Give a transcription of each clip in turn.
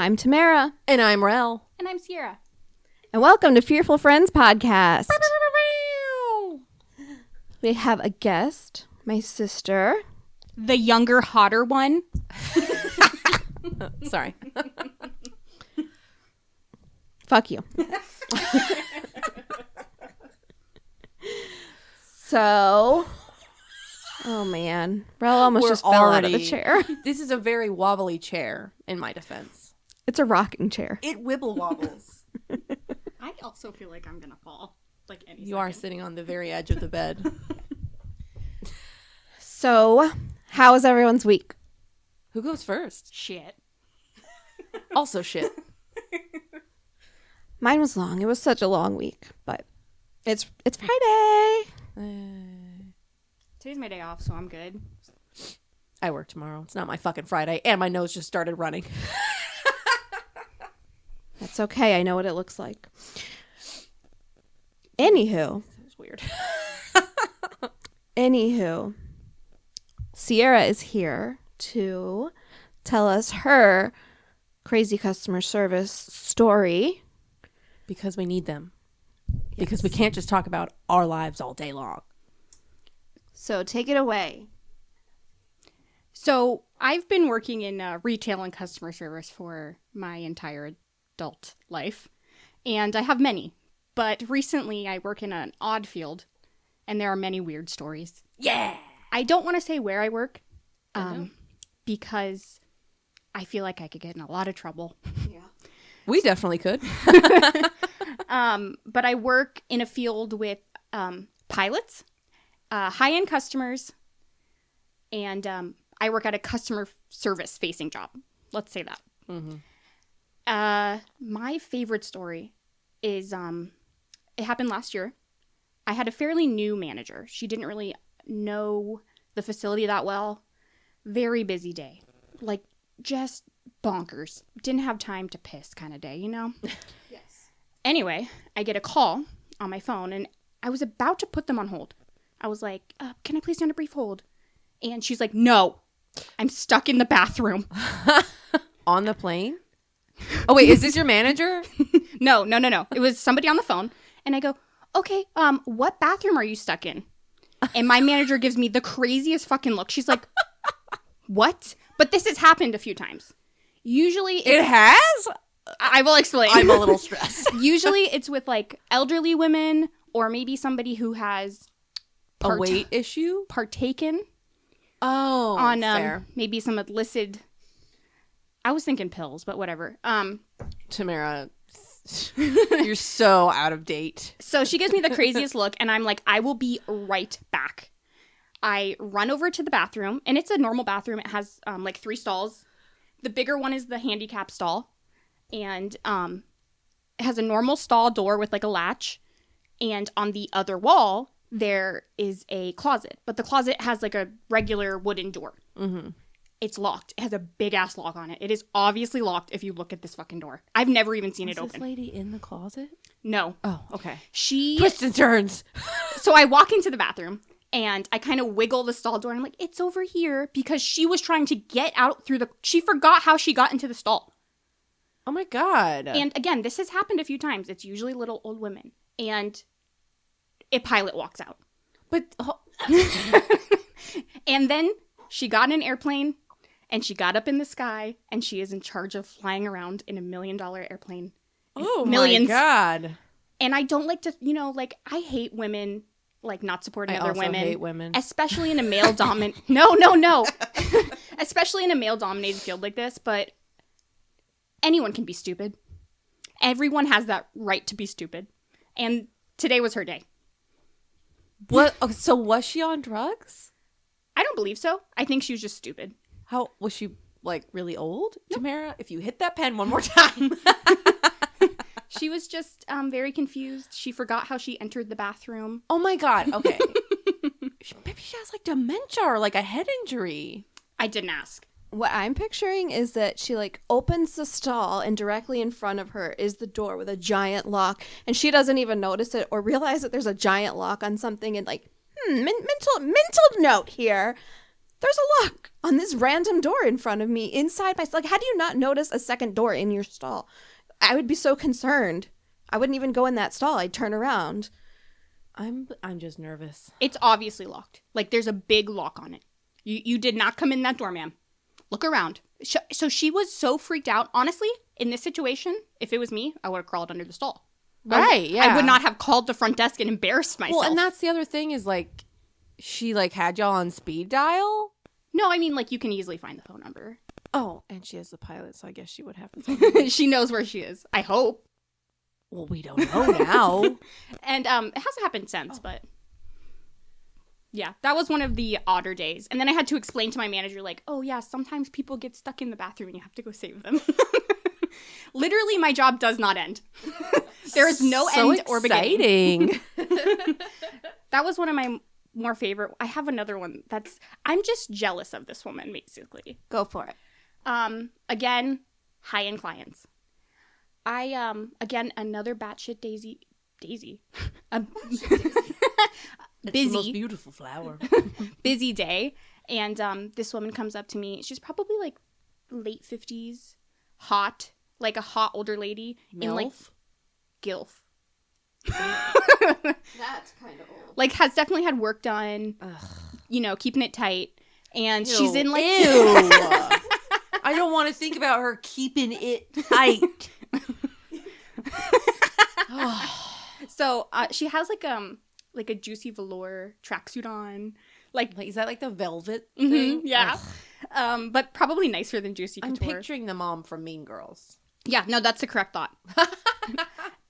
I'm Tamara. And I'm Rel. And I'm Sierra. And welcome to Fearful Friends Podcast. We have a guest, my sister. The younger, hotter one. Sorry. Fuck you. So, oh man. Rel almost just fell out of the chair. This is a very wobbly chair, in my defense. It's a rocking chair. It wibble wobbles. I also feel like I'm gonna fall. Like any You are sitting on the very edge of the bed. So, how was everyone's week? Who goes first? Shit. Also shit. Mine was long. It was such a long week, but it's Friday. Today's my day off, so I'm good. I work tomorrow. It's not my fucking Friday, and my nose just started running. That's okay. I know what it looks like. Anywho. It's weird. Anywho. Sierra is here to tell us her crazy customer service story. Because we need them. Yes. Because we can't just talk about our lives all day long. So take it away. So I've been working in retail and customer service for my entire adult life. And I have many. But recently I work in an odd field. And there are many weird stories. Yeah! I don't want to say where I work. Because I feel like I could get in a lot of trouble. Yeah. We definitely could. But I work in a field with pilots, high-end customers, and I work at a customer service-facing job. Let's say that. Mm-hmm. My favorite story is it happened last year. I had a fairly new manager. She didn't really know the facility that well. Very busy day. Like, just bonkers. Didn't have time to piss kind of day, you know? Yes. Anyway, I get a call on my phone, and I was about to put them on hold. I was like, can I please stay on a brief hold? And she's like, no, I'm stuck in the bathroom. On the plane? Oh, wait, is this your manager? No. It was somebody on the phone. And I go, okay, what bathroom are you stuck in? And my manager gives me the craziest fucking look. She's like, what? But this has happened a few times. Usually It has? I will explain. I'm a little stressed. Usually it's with like elderly women or maybe somebody who has a weight issue? Partaken on on maybe some illicit. I was thinking pills, but whatever. Tamara, you're so out of date. So she gives me the craziest look, and I'm like, I will be right back. I run over to the bathroom, and it's a normal bathroom. It has like 3 stalls. The bigger one is the handicap stall, and it has a normal stall door with like a latch. And on the other wall, there is a closet, but the closet has like a regular wooden door. Mm-hmm. It's locked. It has a big ass lock on it. It is obviously locked if you look at this fucking door. I've never even seen it open. Is this lady in the closet? No. Oh, okay. She twists and turns. So I walk into the bathroom. And I kind of wiggle the stall door. And I'm like, it's over here. Because she was trying to get out through she forgot how she got into the stall. Oh my God. And again, this has happened a few times. It's usually little old women. And a pilot walks out. But. And then she got in an airplane. And she got up in the sky. And she is in charge of flying around in $1 million airplane. Oh Millions. My God. And I don't like to, like, I hate women. Like, not supporting other women. I also hate women. Especially in a male-dominated... No. Especially in a male-dominated field like this, but anyone can be stupid. Everyone has that right to be stupid. And today was her day. What? Okay, so was she on drugs? I don't believe so. I think she was just stupid. How... Was she, like, really old? Nope. Tamara, if you hit that pen one more time... She was just very confused. She forgot how she entered the bathroom. Oh my God. Okay. Maybe she has like dementia or like a head injury. I didn't ask. What I'm picturing is that she like opens the stall and directly in front of her is the door with a giant lock. And she doesn't even notice it or realize that there's a giant lock on something and like, mental note here. there's a lock on this random door in front of me inside my, like, how do you not notice a second door in your stall? I would be so concerned. I wouldn't even go in that stall. I'd turn around. I'm just nervous. It's obviously locked. Like, there's a big lock on it. You did not come in that door, ma'am. Look around. So she was so freaked out. Honestly, in this situation, if it was me, I would have crawled under the stall. Right, yeah. I would not have called the front desk and embarrassed myself. Well, and that's the other thing is, like, she, like, had y'all on speed dial? No, I mean, like, you can easily find the phone number. Oh, and she has the pilot, so I guess she would have to. She knows where she is. I hope. Well, we don't know now. And it hasn't happened since, but yeah, that was one of the odder days. And then I had to explain to my manager, like, oh yeah, sometimes people get stuck in the bathroom and you have to go save them. Literally, my job does not end. There is no end or beginning. That was one of my more favorite. I have another one I'm just jealous of this woman, basically. Go for it. Again, high-end clients. Again, another batshit daisy. Busy. It's the most beautiful flower. Busy day. And this woman comes up to me. She's probably like late 50s, hot, like a hot older lady. MILF? In like GILF. That's kind of old. Like, has definitely had work done. Ugh. You know, keeping it tight. And Ew. she's in like... Ew. I don't want to think about her keeping it tight. So she has like a juicy velour tracksuit on. Like, is that like the velvet mm-hmm, thing? yeah. But probably nicer than Juicy I'm Couture. picturing the mom from Mean Girls. Yeah, no, that's the correct thought.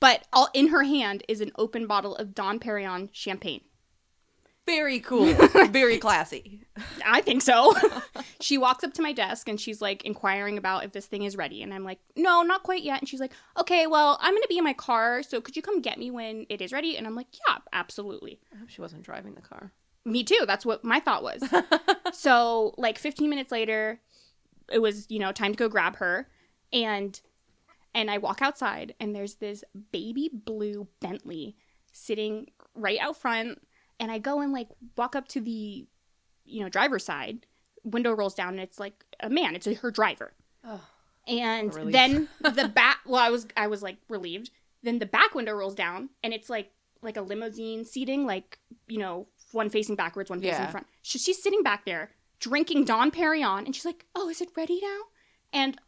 But all in her hand is an open bottle of Dom Perignon champagne. Very cool. Very classy. I think so. She walks up to my desk and she's like inquiring about if this thing is ready. And I'm like, no, not quite yet. And she's like, okay, well, I'm going to be in my car. So could you come get me when it is ready? And I'm like, yeah, absolutely. I hope she wasn't driving the car. Me too. That's what my thought was. So like 15 minutes later, it was, time to go grab her. And I walk outside and there's this baby blue Bentley sitting right out front. And I go and like walk up to the, driver's side. Window rolls down and it's like a man. It's her driver. Oh, and then the back. Well, I was like relieved. Then the back window rolls down and it's like a limousine seating, like one facing backwards, one facing front. So she's sitting back there drinking Dom Perignon, and she's like, "Oh, is it ready now?" And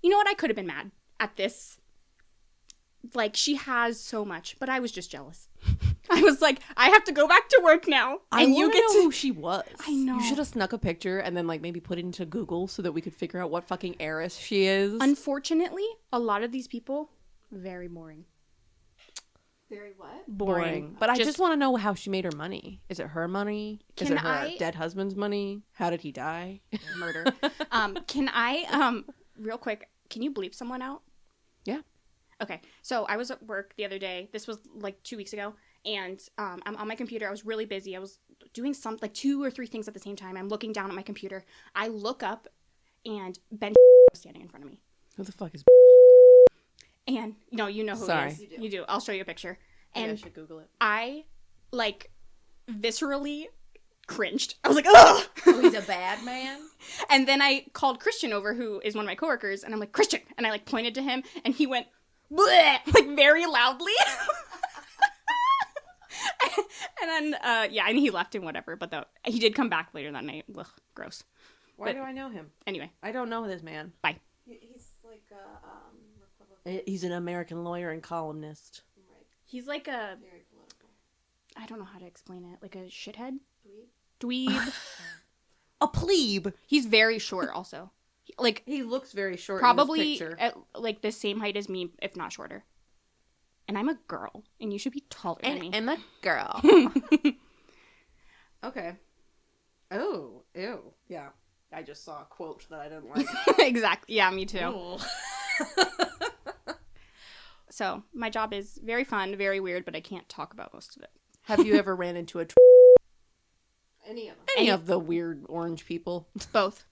you know what? I could have been mad at this. Like, she has so much, but I was just jealous. I was like, I have to go back to work now. And you get to know who she was. I know. You should have snuck a picture and then like maybe put it into Google so that we could figure out what fucking heiress she is. Unfortunately, a lot of these people, very boring. Very what? Boring. But I just want to know how she made her money. Is it her money? Is it her dead husband's money? How did he die? Murder. Can I, real quick, can you bleep someone out? Yeah. Okay. So I was at work the other day. This was like 2 weeks ago. And I'm on my computer. I was really busy. I was doing like 2 or 3 things at the same time. I'm looking down at my computer. I look up and Ben was standing in front of me. Who the fuck is And you know who Sorry. he is. You do. I'll show you a picture. And I should Google it. I like viscerally cringed. I was like, ugh! Oh, he's a bad man? And then I called Christian over, who is one of my coworkers, and I'm like, Christian! And I like pointed to him, and he went, bleh! Like very loudly. And then, and he left and whatever, but he did come back later that night. Ugh, gross. Why do I know him? Anyway. I don't know this man. Bye. He's like a Republican. He's an American lawyer and columnist. Right. He's like a... Very political. I don't know how to explain it. Like a shithead? Dweeb. A plebe. He's very short also. Like, he looks very short probably in this picture. at like the same height as me, if not shorter. And I'm a girl, and you should be taller than me. I'm a girl. Okay. Oh, ew. Yeah. I just saw a quote that I didn't like. Exactly. Yeah, me too. So, my job is very fun, very weird, but I can't talk about most of it. Have you ever ran into Any of them. any of the weird orange people? Both.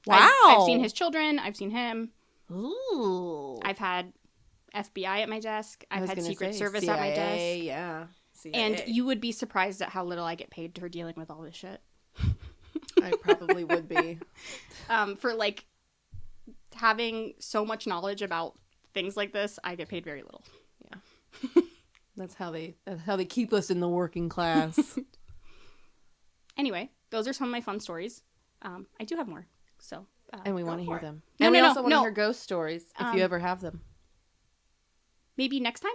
Wow. I've seen his children. I've seen him. Ooh. I've had FBI at my desk. I I've was had gonna Secret say, Service CIA, at my desk. Yeah. CIA. And you would be surprised at how little I get paid for dealing with all this shit. I probably would be. For like having so much knowledge about things like this, I get paid very little. Yeah. That's how they keep us in the working class. Anyway, those are some of my fun stories. I do have more. So and we want to hear them. No, and we no, also want to no. hear ghost stories if you ever have them. Maybe next time?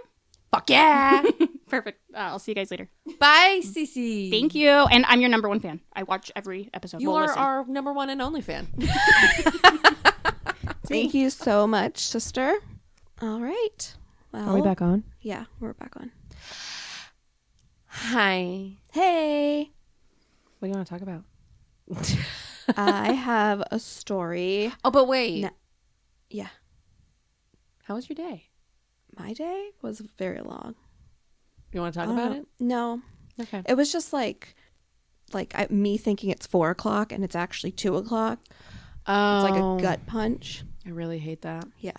Fuck yeah. Perfect. I'll see you guys later. Bye, Cece. Thank you. And I'm your number one fan. I watch every episode. You are our number one and only fan. Thank you so much, sister. All right. Well, Are we back on? Yeah, we're back on. Hi. Hey. What do you want to talk about? I have a story. Oh, but wait. Yeah. How was your day? My day was very long. You want to talk about it? No. Okay. It was just me thinking it's 4:00 and it's actually 2:00. Oh. It's like a gut punch. I really hate that. Yeah.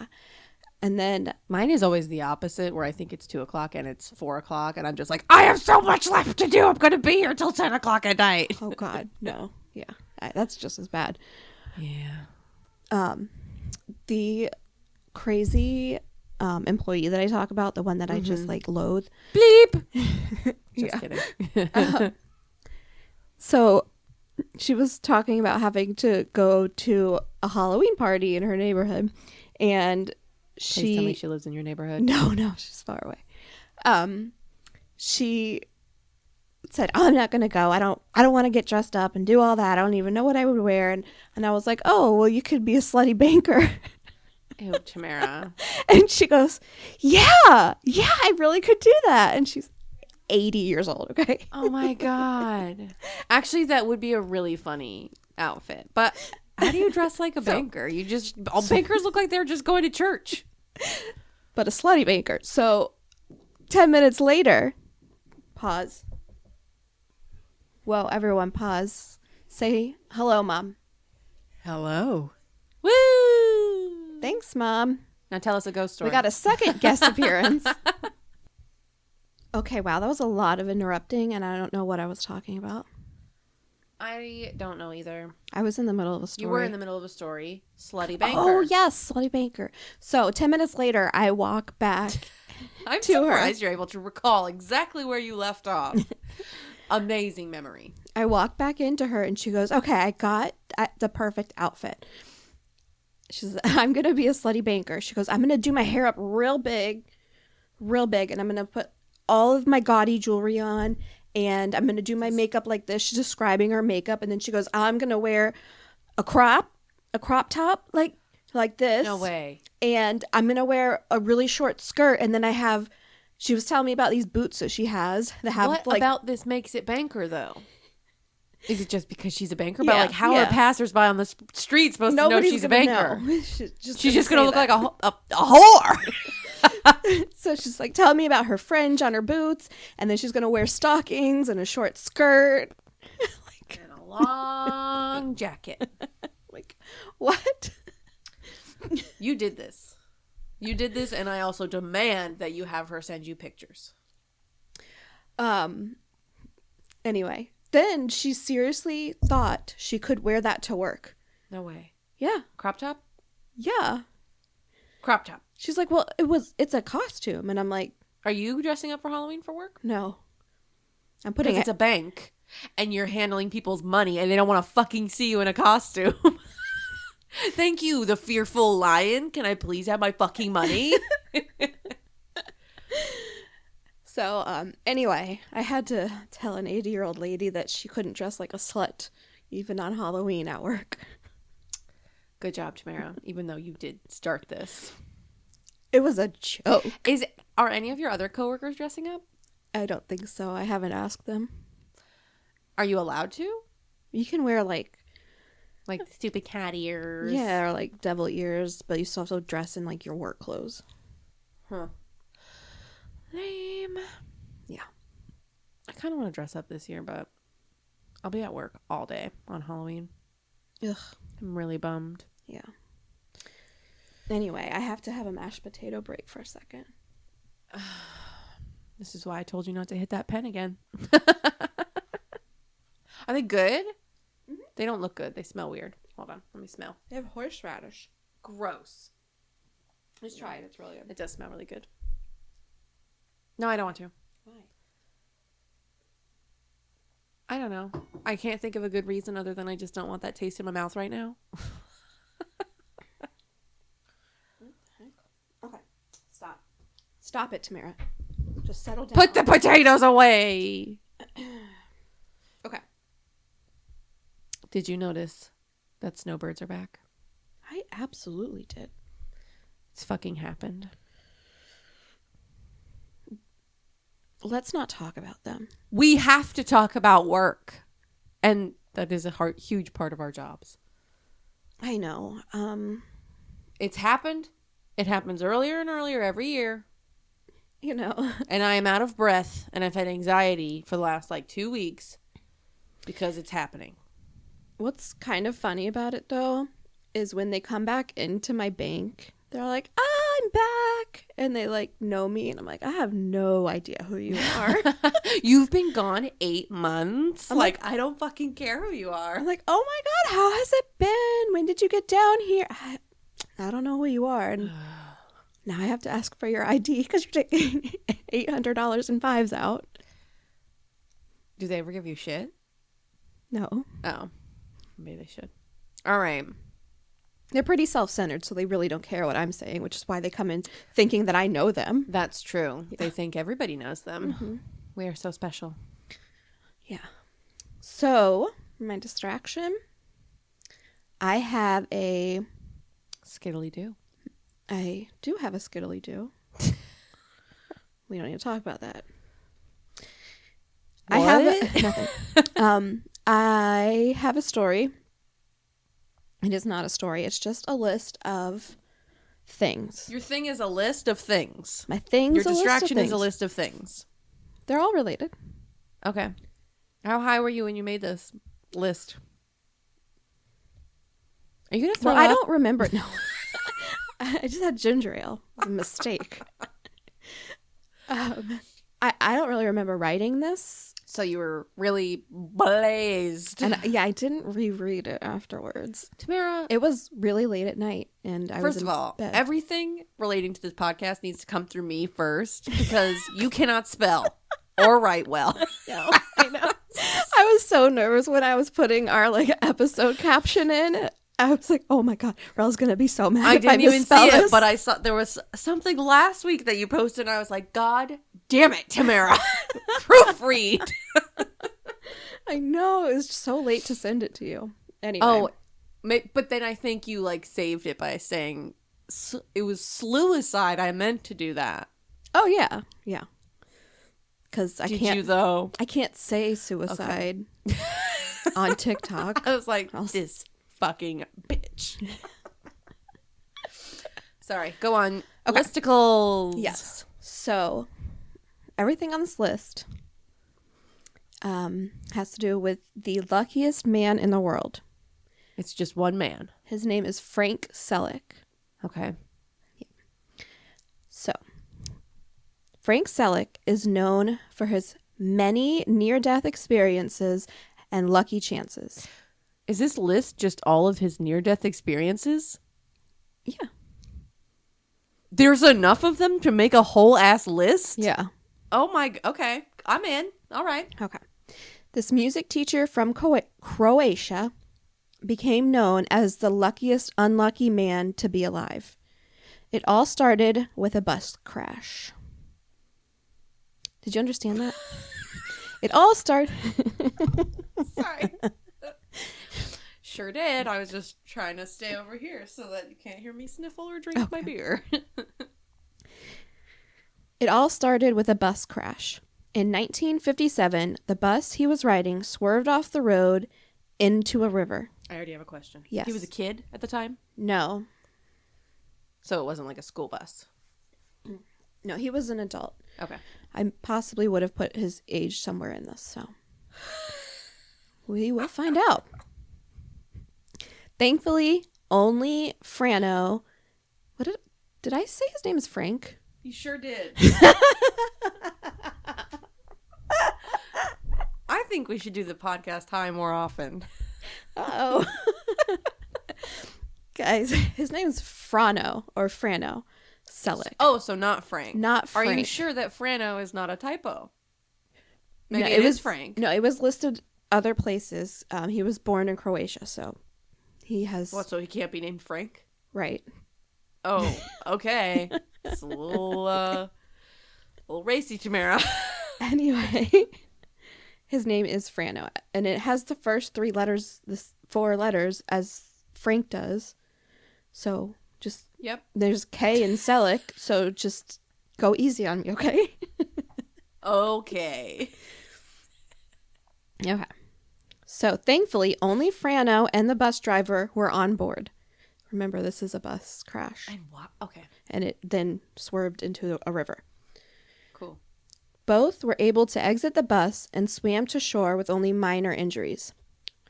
And then mine is always the opposite, where I think it's 2:00 and it's 4:00, and I'm just like, I have so much left to do. I'm going to be here till 10:00 at night. oh God, no. Yeah. That's just as bad. Yeah. The crazy employee that I talk about, the one that I just like loathe. Bleep. Just kidding. So she was talking about having to go to a Halloween party in her neighborhood, and Please tell me she lives in your neighborhood. No, she's far away. She said, oh, I'm not gonna go. I don't want to get dressed up and do all that. I don't even know what I would wear. And I was like, oh, well, you could be a slutty banker. Ew, Tamara. And she goes, yeah, I really could do that. And she's 80 years old. Okay. Oh my God. Actually, that would be a really funny outfit. But how do you dress like a banker? All bankers look like they're just going to church. But a slutty banker. So 10 minutes later, pause. Whoa, everyone pause. Say hello, Mom. Hello. Woo! Thanks, Mom. Now tell us a ghost story. We got a second guest appearance. Okay, wow, that was a lot of interrupting, and I don't know what I was talking about. I don't know either. I was in the middle of a story. You were in the middle of a story. Slutty banker. Oh, yes, slutty banker. So 10 minutes later, I walk back I'm to surprised her. you're able to recall exactly where you left off. Amazing memory. I walk back into her, and she goes, okay, I got the perfect outfit. She says, I'm going to be a slutty banker. She goes, I'm going to do my hair up real big, and I'm going to put all of my gaudy jewelry on, and I'm going to do my makeup like this. She's describing her makeup, and then she goes, I'm going to wear a crop top like this. No way. And I'm going to wear a really short skirt, and then she was telling me about these boots that she has that have what about this makes it banker, though? Is it just because she's a banker? Yeah, But how are passersby on the street supposed to know she's a banker? She's just going to look like a whore. So she's like telling me about her fringe on her boots, and then she's going to wear stockings and a short skirt. And a long jacket. Like, what? You did this. And I also demand that you have her send you pictures. Anyway, then she seriously thought she could wear that to work. No way. Yeah. Crop top? Yeah. Crop top. She's like, well, it's a costume. And I'm like, Are you dressing up for Halloween for work? no. I'm putting It's a bank and you're handling people's money and they don't want to fucking see you in a costume. Thank you, the fearful lion. Can I please have my fucking money? So, anyway, I had to tell an 80-year-old lady that she couldn't dress like a slut, even on Halloween at work. Good job, Tamara, even though you did start this. It was a joke. Are any of your other coworkers dressing up? I don't think so. I haven't asked them. Are you allowed to? You can wear, like stupid cat ears. yeah, or, like, devil ears, but you still have to dress in, like, your work clothes. Huh. Lame. Yeah. I kind of want to dress up this year, but I'll be at work all day on Halloween. Ugh. I'm really bummed. Yeah. Anyway, I have to have a mashed potato break for a second. This is why I told you not to hit that pen again. Are they good? Mm-hmm. They don't look good. They smell weird. Hold on. Let me smell. They have horseradish. Gross. Just try it. It's really good. It does smell really good. No, I don't want to. Why? I don't know. I can't think of a good reason other than I just don't want that taste in my mouth right now. Okay. Stop it, Tamara. Just settle down. Put the potatoes away. Okay. Did you notice that snowbirds are back? I absolutely did. It's fucking happened. Let's not talk about them. We have to talk about work. And that is a huge part of our jobs. I know. It's happened. It happens earlier and earlier every year. You know. And I am out of breath. And I've had anxiety for the last 2 weeks because it's happening. What's kind of funny about it, though, is when they come back into my bank, they're like, I'm back. And they, know me. And I'm like, I have no idea who you are. You've been gone 8 months. I'm like, I don't fucking care who you are. I'm like, oh, my God, how has it been? When did you get down here? I don't know who you are. And now I have to ask for your ID because you're taking $800 in fives out. Do they ever give you shit? No. Oh. Maybe they should. All right. They're pretty self-centered, so they really don't care what I'm saying, which is why they come in thinking that I know them. That's true. Yeah. They think everybody knows them. Mm-hmm. We are so special. Yeah. So, my distraction, I have a... Skiddly-doo. I do have a skiddly-doo. We don't need to talk about that. What? I have nothing. I have a story. It is not a story. It's just a list of things. Your thing is a list of things. My thing's Your a list of distraction things. is a list of things. They're all related. Okay. How high were you when you made this list? Are you going to throw I up? don't remember. No. I just had ginger ale. It was a mistake. I don't really remember writing this. So you were really blazed. And I didn't reread it afterwards. Tamara, It was really late at night, and I was first in of all, bed. everything relating to this podcast needs to come through me first because you cannot spell or write well. No, I know. I was so nervous when I was putting our episode caption in. I was like, oh my God, Rel's going to be so mad. I didn't even see this. it, but I saw there was something last week that you posted, and I was like, God damn it, Tamara. Proofread. I know. It was so late to send it to you. Anyway. Oh, but then I think you saved it by saying it was suicide. I meant to do that. Oh, yeah. Yeah. Because I Did can't. you, though? I can't say suicide on TikTok. I was like, this fucking bitch. Sorry, go on. Okay. Listicles. Yes. So, everything on this list has to do with the luckiest man in the world. It's just one man. His name is Frank Selleck. Okay. So, Frank Selleck is known for his many near-death experiences and lucky chances. Is this list just all of his near-death experiences? Yeah. There's enough of them to make a whole ass list? Yeah. Oh my, okay. I'm in. All right. Okay. This music teacher from Croatia became known as the luckiest unlucky man to be alive. It all started with a bus crash. Did you understand that? It all started... Sorry. Sure did. I was just trying to stay over here so that you can't hear me sniffle or drink my beer. It all started with a bus crash. In 1957, the bus he was riding swerved off the road into a river. I already have a question. Yes. He was a kid at the time? No. So it wasn't like a school bus? No, he was an adult. Okay. I possibly would have put his age somewhere in this, so we will find out. Thankfully, only Frano... Did I say his name is Frank? You sure did. I think we should do the podcast high more often. Oh. Guys, his name's Frano or Frano Selleck. Oh, so not Frank. Not Frank. Are you sure that Frano is not a typo? No, Maybe it is Frank. No, it was listed other places. He was born in Croatia, so he has... What, so he can't be named Frank? Right. Oh, okay. It's a little racy, Tamara. Anyway, his name is Frano, and it has the first four letters as Frank does. So just... Yep. There's K in Selleck, so just go easy on me, okay? Okay. Okay. So thankfully, only Frano and the bus driver were on board. Remember, this is a bus crash. And what? Okay. And it then swerved into a river. Cool. Both were able to exit the bus and swam to shore with only minor injuries.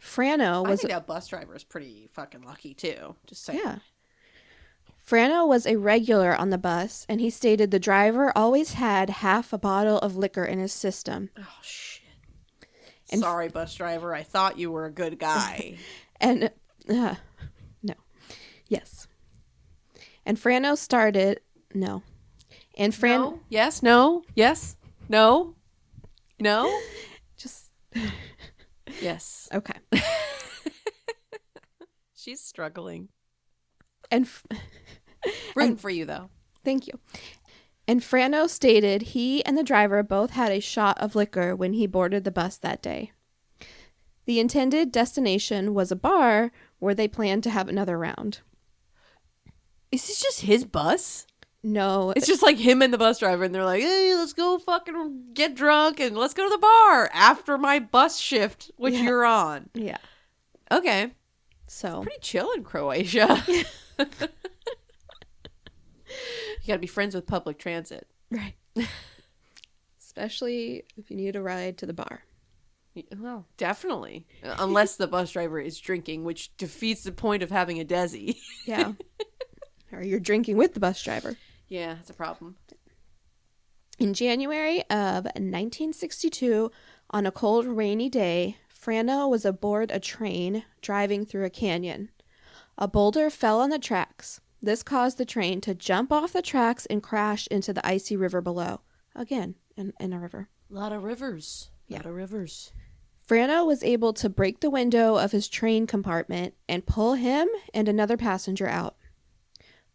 Frano I was... think that bus driver is pretty fucking lucky, too. Just saying. Yeah. Frano was a regular on the bus, and he stated the driver always had half a bottle of liquor in his system. Oh, shit. And sorry, bus driver. I thought you were a good guy. And, no. Yes. And Frano started, no. And No? Yes? No? Yes? No? No? Just, Yes. okay. She's struggling. And, Rooting for you, though. thank you. And Frano stated he and the driver both had a shot of liquor when he boarded the bus that day. The intended destination was a bar where they planned to have another round. Is this just his bus? No. It's just like him and the bus driver, and they're like, hey, let's go fucking get drunk and let's go to the bar after my bus shift, which Yeah. you're on. Yeah. Okay. So. Pretty chill in Croatia. You gotta be friends with public transit. Right. Especially if you need a ride to the bar. Well, definitely. Unless the bus driver is drinking, which defeats the point of having a desi. Yeah. Or you're drinking with the bus driver. Yeah, that's a problem. In January of 1962, on a cold, rainy day, Frano was aboard a train driving through a canyon. A boulder fell on the tracks. This caused the train to jump off the tracks and crash into the icy river below. Again, in a river. A lot of rivers. Yeah. A lot of rivers. Frano was able to break the window of his train compartment and pull him and another passenger out.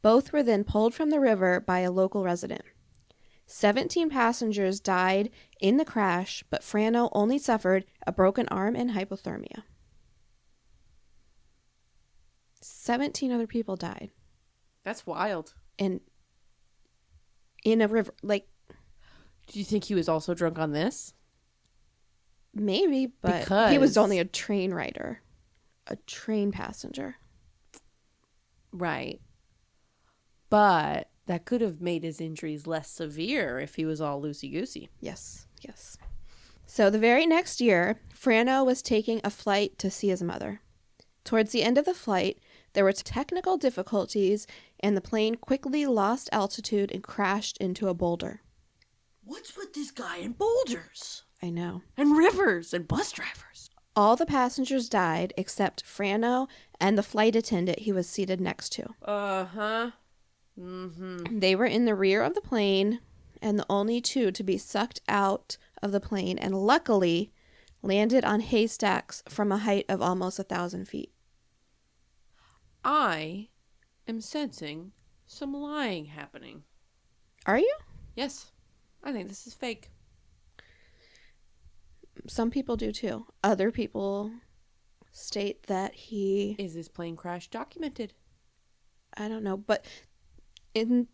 Both were then pulled from the river by a local resident. 17 passengers died in the crash, but Frano only suffered a broken arm and hypothermia. 17 other people died. That's wild. And in a river, like, Do you think he was also drunk on this? maybe, but Because- he was only a train rider, a train passenger. Right. But that could have made his injuries less severe if he was all loosey-goosey. Yes, yes. So the very next year, Frano was taking a flight to see his mother. Towards the end of the flight, there were technical difficulties, and the plane quickly lost altitude and crashed into a boulder. What's with this guy and boulders? I know. And rivers and bus drivers? All the passengers died except Frano and the flight attendant he was seated next to. Uh-huh. Mm-hmm. They were in the rear of the plane and the only two to be sucked out of the plane, and luckily landed on haystacks from a height of almost 1,000 feet. I am sensing some lying happening. Are you? Yes. I think this is fake. Some people do too. Other people state that he, Is this plane crash documented? I don't know, but in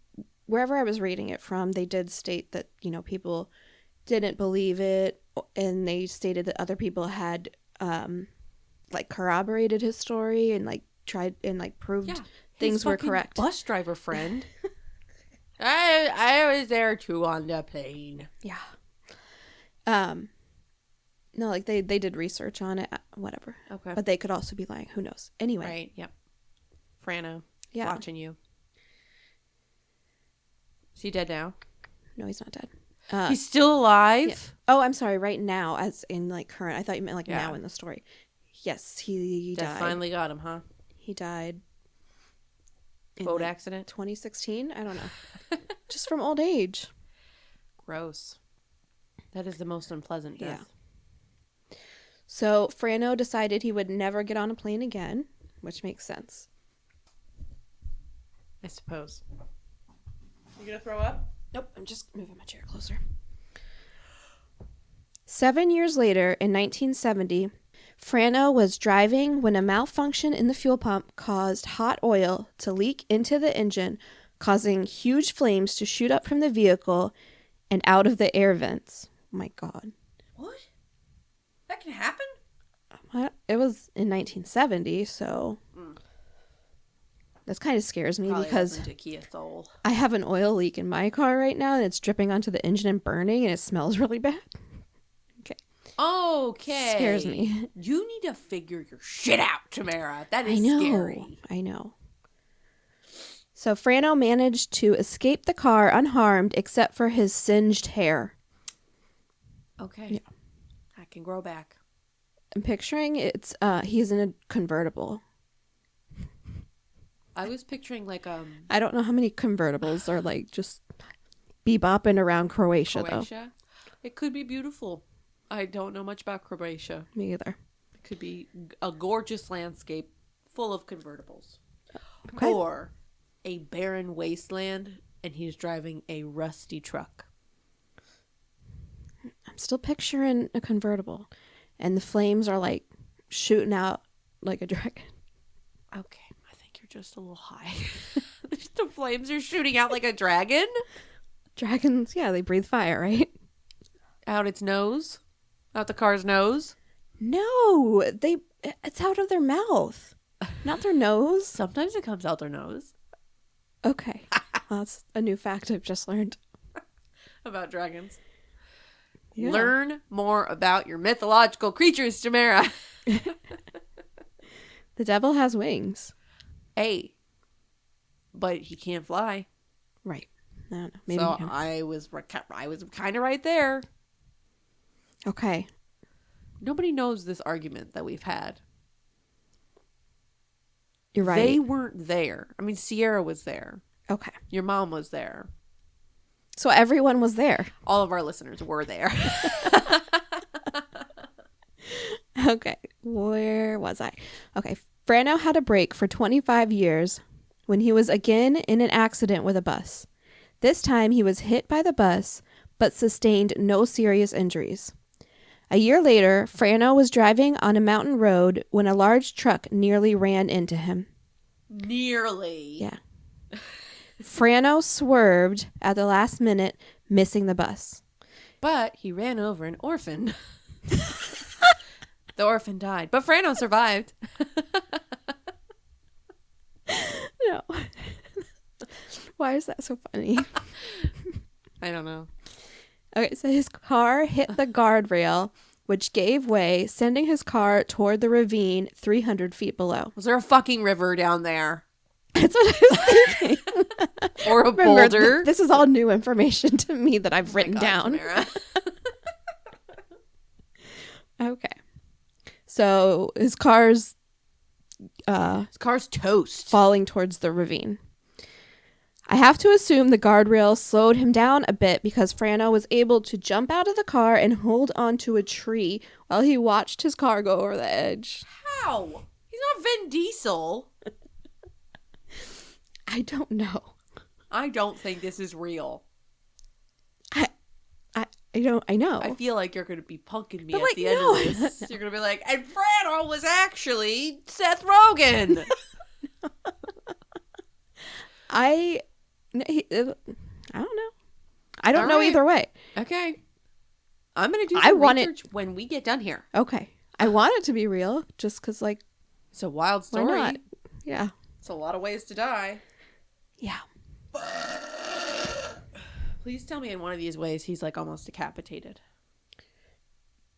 wherever I was reading it from, they did state that, people didn't believe it, and they stated that other people had corroborated his story and tried and proved things his were fucking correct. Bus driver friend. I was there too on the plane. Yeah. No, they did research on it, whatever. Okay. But they could also be lying. Who knows? Anyway. Right. Yep. Frano. Yeah. Watching you. Is he dead now? No, he's not dead. He's still alive? Yeah. Oh, I'm sorry. Right now, as in current. I thought you meant Yeah. now in the story. Yes, he Death died. finally got him, huh? He died in Boat accident? 2016. I don't know. Just from old age. Gross. That is the most unpleasant death. Yeah. So Frano decided he would never get on a plane again, which makes sense. I suppose. You gonna throw up? Nope, I'm just moving my chair closer. 7 years later, in 1970, Frano was driving when a malfunction in the fuel pump caused hot oil to leak into the engine, causing huge flames to shoot up from the vehicle and out of the air vents. Oh my God. What? That can happen? It was in 1970, so this kind of scares me Probably because wasn't a Kia Soul. I have an oil leak in my car right now and it's dripping onto the engine and burning and it smells really bad. Okay. Scares me. You need to figure your shit out, Tamara. That is scary. I know. So Frano managed to escape the car unharmed except for his singed hair. Okay. Yeah. I can grow back. I'm picturing he's in a convertible. I was picturing like I don't know how many convertibles are like just bebopping around Croatia though. It could be beautiful. I don't know much about Croatia. Me either. It could be a gorgeous landscape full of convertibles. Okay. Or a barren wasteland and he's driving a rusty truck. I'm still picturing a convertible and the flames are like shooting out like a dragon. Okay, I think you're just a little high. The flames are shooting out like a dragon? Dragons, yeah, they breathe fire, right? Out its nose? Out the car's nose? No, it's out of their mouth, not their nose. Sometimes it comes out their nose. Okay. Well, that's a new fact I've just learned. About dragons. Yeah. Learn more about your mythological creatures, Tamara. The devil has wings. Hey, but he can't fly. Right. I don't know. Maybe So he can. I was kind of right there. Okay. Nobody knows this argument that we've had. You're right. They weren't there. I mean, Sierra was there. Okay. Your mom was there. So everyone was there. All of our listeners were there. Okay. Where was I? Okay. Frano had a break for 25 years when he was again in an accident with a bus. This time he was hit by the bus but sustained no serious injuries. A year later, Frano was driving on a mountain road when a large truck nearly ran into him. Nearly. Yeah. Frano swerved at the last minute, missing the bus. But he ran over an orphan. The orphan died, but Frano survived. No. Why is that so funny? I don't know. Okay, so his car hit the guardrail, which gave way, sending his car toward the ravine 300 feet below. Was there a fucking river down there? That's what I was thinking. Or a Remember, boulder? this is all new information to me that I've written God, down. Tamara. Okay. So his car's His car's toast. falling towards the ravine. I have to assume the guardrail slowed him down a bit because Frano was able to jump out of the car and hold onto a tree while he watched his car go over the edge. How? He's not Vin Diesel. I don't know. I don't think this is real. I know. I feel like you're going to be punking me But, at like, the end no. of this. You're going to be like, and Frano was actually Seth Rogen. I don't know. I don't All know right. either way. Okay. I'm going to do I some want it- research when we get done here. Okay. I want it to be real just because, like, It's a wild why story. not? Yeah. It's a lot of ways to die. Yeah. Please tell me in one of these ways he's like almost decapitated.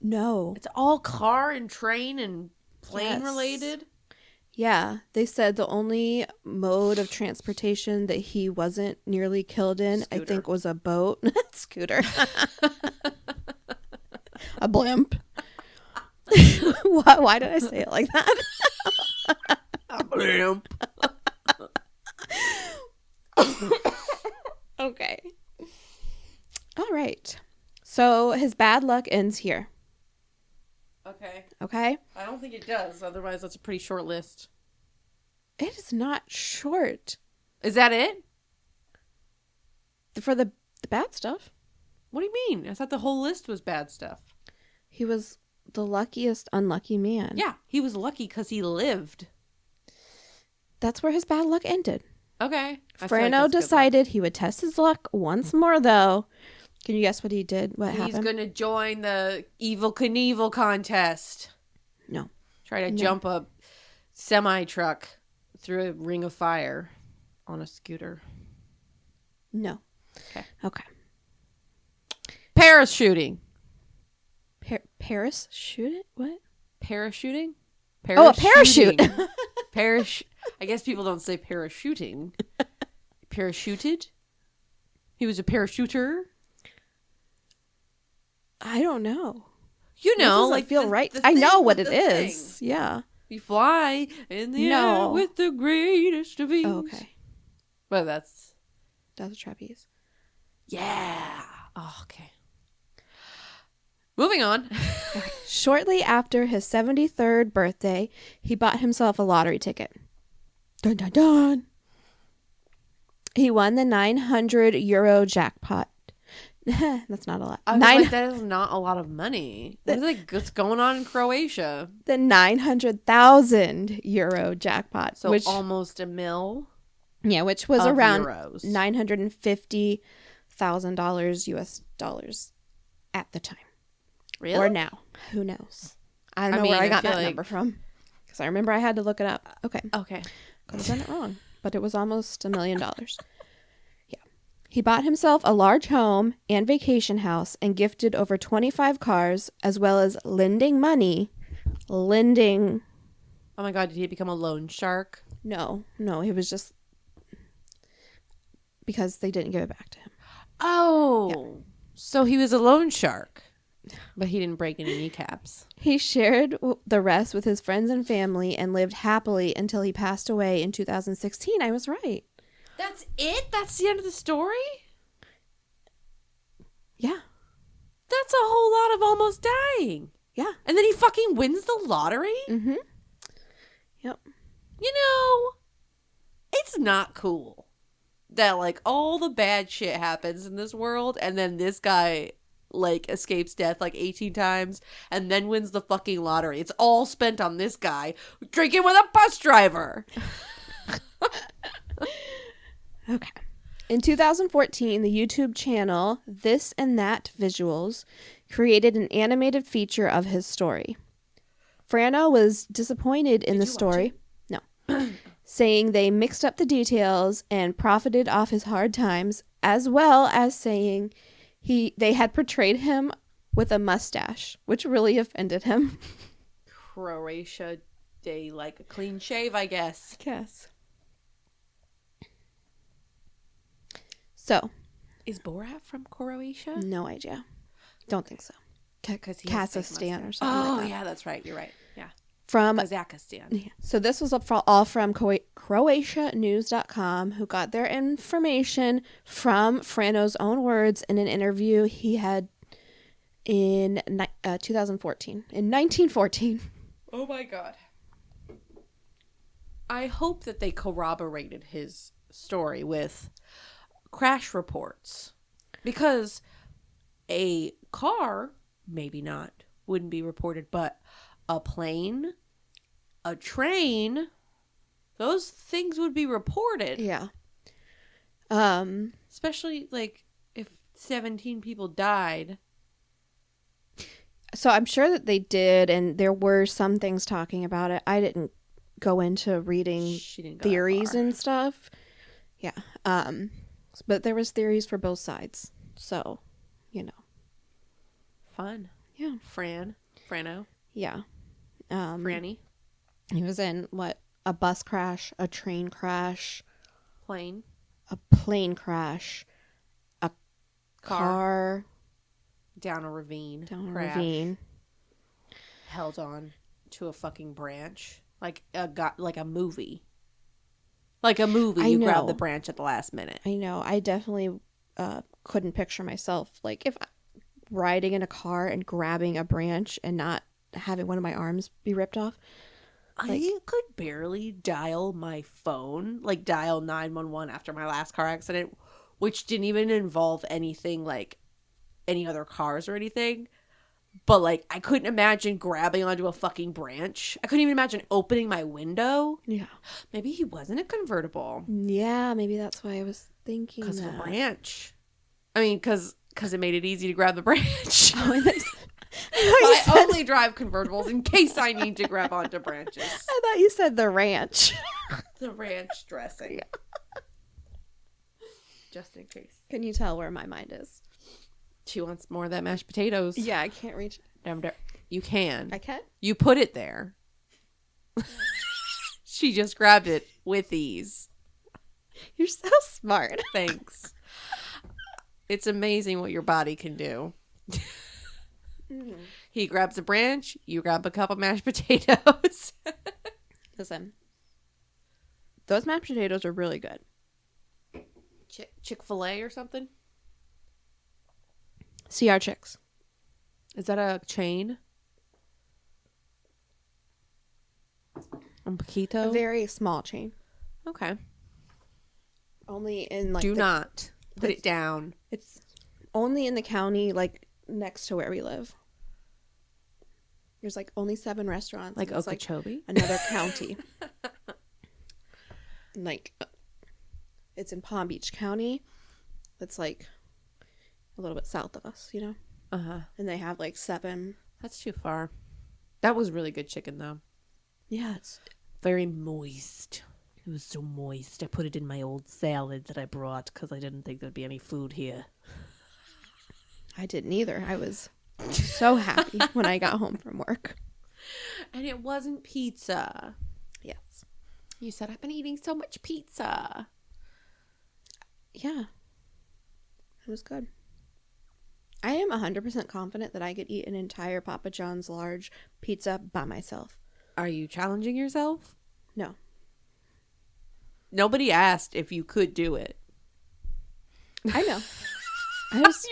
No. It's all car and train and plane Yes. related. Yeah. They said the only mode of transportation that he wasn't nearly killed in, I Scooter. think, was a boat. Scooter. A blimp. Why did I say it like that? Okay. All right. So his bad luck ends here. Okay. Okay? I don't think it does. Otherwise, that's a pretty short list. It is not short. Is that it? For the bad stuff. What do you mean? I thought the whole list was bad stuff. He was the luckiest unlucky man. Yeah, he was lucky because he lived. That's where his bad luck ended. Okay. Frano decided he would test his luck once more, though. Can you guess what he did? What happened? He's going to join the Evil Knievel contest. No. Try to jump a semi-truck through a ring of fire on a scooter. No. Okay. Parachuting. Paris shoot it? What? Parachuting? Oh, a parachute. I guess people don't say parachuting. Parachuted? He was a parachuter? I don't know. You know, like feel right. I know what it is. Thing. Yeah. You fly in the air with the greatest of ease. Oh, okay. Well, that's a trapeze. Yeah. Oh, okay. Moving on. Shortly after his 73rd birthday, he bought himself a lottery ticket. Dun dun dun. He won the 900 euro jackpot. That's not a lot. I was like, that is not a lot of money. What's going on in Croatia? The 900,000 euro jackpot. So almost $1 million. Yeah, which was around euros. $950,000 US dollars at the time. Really? Or now. Who knows? I don't know where I got that number from. Because I remember I had to look it up. Okay. Could have done it wrong. But it was almost $1 million. Yeah. He bought himself a large home and vacation house and gifted over 25 cars, as well as lending money. Oh my God, did he become a loan shark? No, he was just because they didn't give it back to him. Oh. Yeah. So he was a loan shark. But he didn't break any kneecaps. He shared the rest with his friends and family and lived happily until he passed away in 2016. I was right. That's it? That's the end of the story? Yeah. That's a whole lot of almost dying. Yeah. And then he fucking wins the lottery? Mm-hmm. Yep. You know, it's not cool that, like, all the bad shit happens in this world and then this guy like escapes death like 18 times and then wins the fucking lottery. It's all spent on this guy drinking with a bus driver. Okay. In 2014, the YouTube channel This and That Visuals created an animated feature of his story. Frano was disappointed in the story. No. Saying they mixed up the details and profited off his hard times, as well as saying they had portrayed him with a mustache, which really offended him. Croatia, they like a clean shave, I guess. Yes. So, is Borat from Croatia? No idea. Don't think so. Because Kazakhstan or something. Oh, like that. yeah, that's right. You're right. Yeah. From Kazakhstan. Yeah. So this was all from CroatiaNews.com, who got their information from Frano's own words in an interview he had in 2014. In 1914. Oh my God. I hope that they corroborated his story with crash reports. Because a car, maybe not, wouldn't be reported, but a plane, a train, those things would be reported. Yeah. Especially, like, if 17 people died. So I'm sure that they did, and there were some things talking about it. I didn't go into reading theories and stuff. Yeah. But there was theories for both sides. So, you know. Fun. Yeah. Frano. Yeah. Franny. He was in, a bus crash, a train crash. Plane. A plane crash. A car. Down a ravine. Ravine. Held on. onto a fucking branch. Like a movie. Like a movie, I you know. grab the branch at the last minute. I know. I definitely couldn't picture myself like if riding in a car and grabbing a branch and not having one of my arms be ripped off. I could barely dial my phone, like dial 911 after my last car accident, which didn't even involve anything like any other cars or anything. But like, I couldn't imagine grabbing onto a fucking branch. I couldn't even imagine opening my window. Yeah. Maybe he wasn't a convertible Yeah, maybe that's why I was thinking because of that. a branch. I mean, because it made it easy to grab the branch. Oh, and I only drive convertibles in case I need to grab onto branches. I thought you said the ranch. The ranch dressing. Just in case. Can you tell where my mind is? She wants more of that mashed potatoes. Yeah, I can't reach. You can. I can? You put it there. She just grabbed it with ease. You're so smart. Thanks. It's amazing what your body can do. He grabs a branch, you grab a cup of mashed potatoes. Listen, those mashed potatoes are really good. Chick-fil-A or something? CR Chicks. Is that a chain? Un A poquito? very small chain. Okay. Only in like Do not put it down. It's only in the county like next to where we live. There's like only 7 restaurants. Like and it's, Okeechobee? another county. Like it's in Palm Beach County. It's like a little bit south of us, you know? Uh-huh. And they have like 7. That's too far. That was really good chicken, though. Yeah, it's Very moist. It was so moist. I put it in my old salad that I brought because I didn't think there'd be any food here. I didn't either. I was so happy when I got home from work. And it wasn't pizza. Yes. You said, I've been eating so much pizza. Yeah. It was good. I am 100% confident that I could eat an entire Papa John's large pizza by myself. Are you challenging yourself? No. Nobody asked if you could do it. I know.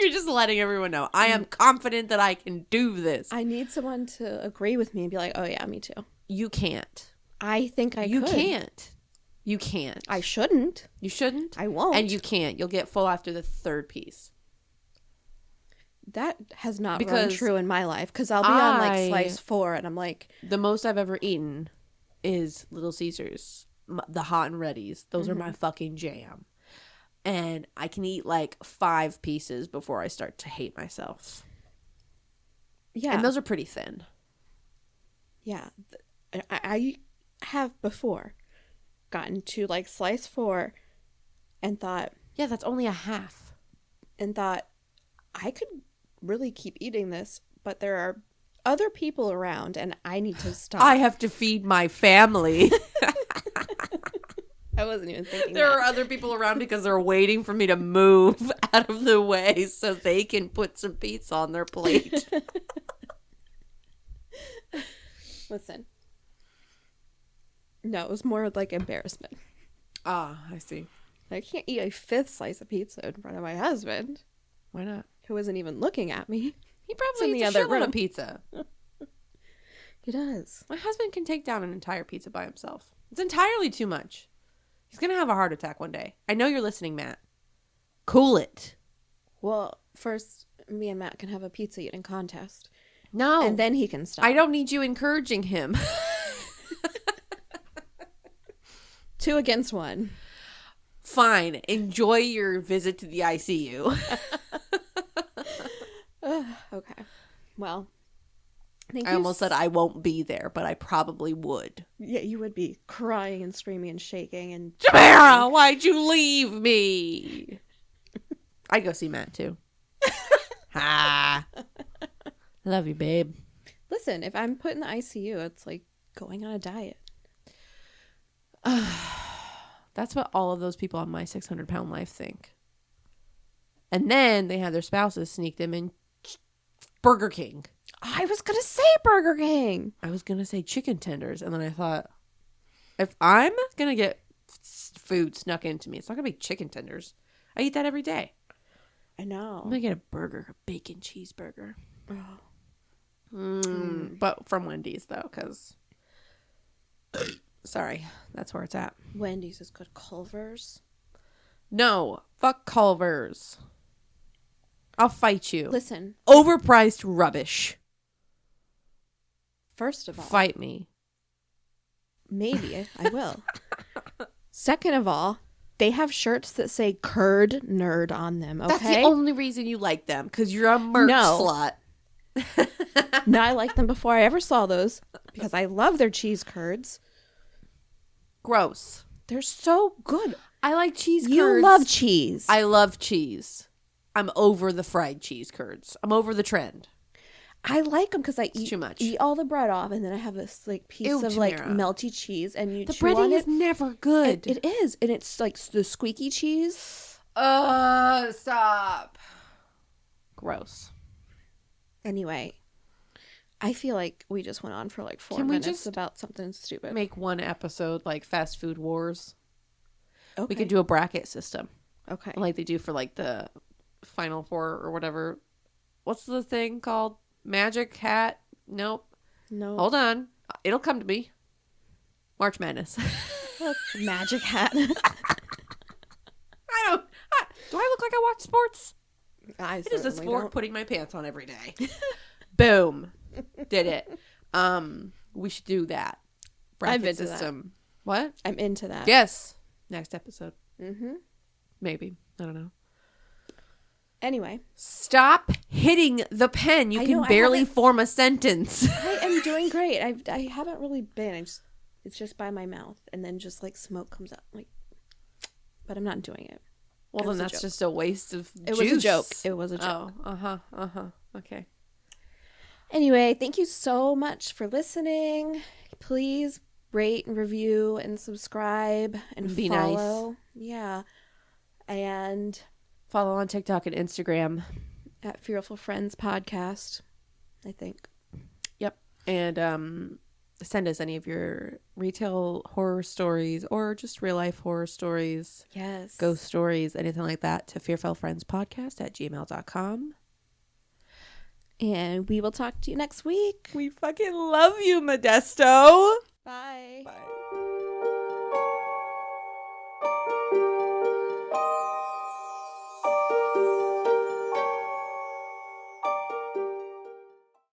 You're just letting everyone know. I am confident that I can do this. I need someone to agree with me and be like, oh yeah, me too. You can't. I think I You could. can't. You can't. I shouldn't. You shouldn't. I won't. And you can't. You'll get full after the 3rd piece. That has not run Because true in my life because I'll be on like I- slice 4 and I'm like, The most I've ever eaten is Little Caesars, the hot and readies. Those are my fucking jam. And I can eat like 5 pieces before I start to hate myself. yeah. And those are pretty thin. Yeah. I have before gotten to like slice 4 and thought Yeah, that's only a half. I could really keep eating this, but there are other people around and I need to stop. I have to feed my family. I wasn't even thinking There that. are other people around because they're waiting for me to move out of the way so they can put some pizza on their plate. Listen. No, it was more like embarrassment. Ah, I see. I can't eat a 5th slice of pizza in front of my husband, Why not? who isn't even looking at me. He in probably the eats a other shitload room. of pizza. He does. My husband can take down an entire pizza by himself. It's entirely too much. He's going to have a heart attack one day. I know you're listening, Matt. Cool it. Well, first, me and Matt can have a pizza eating contest. No. And then he can stop. I don't need you encouraging him. 2 against 1. Fine. Enjoy your visit to the ICU. Okay. Well, thank I you. almost said I won't be there, but I probably would. Yeah, you would be crying and screaming and shaking and Tamara, why'd you leave me? I'd go see Matt too. Ha. Love you, babe. Listen, if I'm put in the ICU, it's like going on a diet. That's what all of those people on My 600-Pound Life think. And then they have their spouses sneak them in Burger King. I was going to say Burger King. I was going to say chicken tenders. And then I thought, if I'm going to get food snuck into me, it's not going to be chicken tenders. I eat that every day. I know. I'm going to get a burger, a bacon cheeseburger. Oh. But from Wendy's, though, because, sorry, that's where it's at. Wendy's is good. Culver's. No, fuck Culver's. I'll fight you. Listen, Overpriced rubbish. first of all, Fight me. maybe I will. Second of all, they have shirts that say Curd Nerd on them, okay? That's the only reason you like them, because you're a merch slut. No, I liked them before I ever saw those because I love their cheese curds. Gross. They're so good. I like cheese curds. You love cheese. I love cheese. I'm over the fried cheese curds. I'm over the trend. I like them because I too much. eat all the bread off, and then I have this like piece Ew, of like Tamara. melty cheese, and you The chew on breading it. is never good. It is, and it's like the squeaky cheese. Stop. Gross. Anyway, I feel like we just went on for like 4 Can we minutes just about something stupid. Make one episode like fast food wars. Okay. We could do a bracket system Okay. like they do for like the Final Four or whatever. What's the thing called? Magic hat? Nope. No. Hold on. It'll come to me. March Madness. Magic hat. Do I look like I watch sports? It is a sport putting my pants on every day. Boom. Did it. We should do that. Bracket I've been to system. What? I'm into that. Yes. Next episode. Mm-hmm. Maybe. I don't know. Anyway, Stop hitting the pen. You I can know, I barely haven't- form a sentence. I am doing great. I haven't really been. It's just by my mouth, and then just like smoke comes out. Like, but I'm not doing it. Well, It was then a that's joke. just a waste of It juice. was a joke. It was a joke. Oh, okay. Anyway, thank you so much for listening. Please rate and review and subscribe and Be follow. nice. Yeah. And Follow on TikTok and Instagram. at Fearful Friends Podcast, I think. Yep. And send us any of your retail horror stories or just real life horror stories, Yes. ghost stories, anything like that to fearfulfriendspodcast@gmail.com. And we will talk to you next week. We fucking love you, Modesto. Bye. Bye.